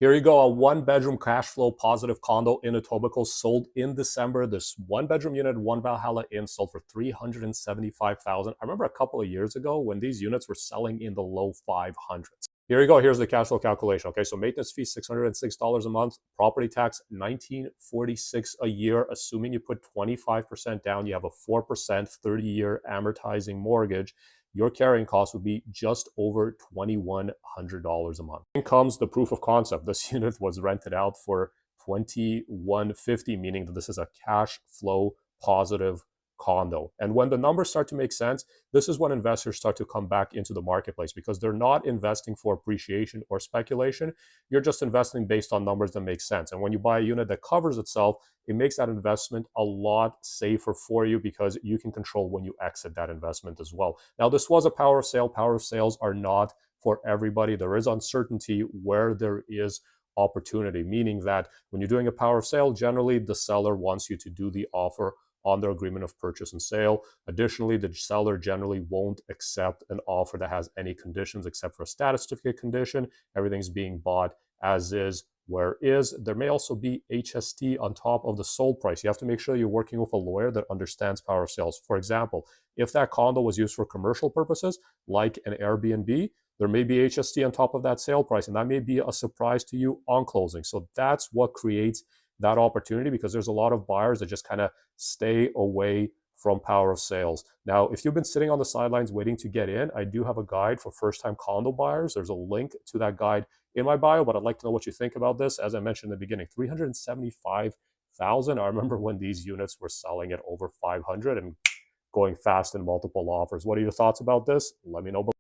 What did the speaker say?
Here you go, a one-bedroom cash flow positive condo in Etobicoke sold in December. This one-bedroom unit, one Valhalla Inn, sold for $375,000. I remember a couple of years ago when these units were selling in the low 500s. Here you go. Here's the cash flow calculation. Okay, so maintenance fee $606 a month, property tax $1946 a year. Assuming you put 25% down, you have a 4% 30-year amortizing mortgage. Your carrying cost would be just over $2,100 a month. Then comes the proof of concept. This unit was rented out for $2,150, meaning that this is a cash flow positive condo. And when the numbers start to make sense, this is when investors start to come back into the marketplace because they're not investing for appreciation or speculation. You're just investing based on numbers that make sense. And when you buy a unit that covers itself, it makes that investment a lot safer for you because you can control when you exit that investment as well. Now, this was a power of sale. Power of sales are not for everybody. There is uncertainty where there is opportunity, meaning that when you're doing a power of sale, generally the seller wants you to do the offer on their agreement of purchase and sale. Additionally, the seller generally won't accept an offer that has any conditions except for a status certificate condition. Everything's being bought as is, where is. There may also be HST on top of the sold price. You have to make sure you're working with a lawyer that understands power of sales. For example, if that condo was used for commercial purposes, like an Airbnb, there may be HST on top of that sale price, and that may be a surprise to you on closing. So that's what creates that opportunity, because there's a lot of buyers that just kind of stay away from power of sales. Now, if you've been sitting on the sidelines waiting to get in, I do have a guide for first-time condo buyers. There's a link to that guide in my bio, but I'd like to know what you think about this. As I mentioned in the beginning, 375,000. I remember when these units were selling at over 500 and going fast in multiple offers. What are your thoughts about this? Let me know below.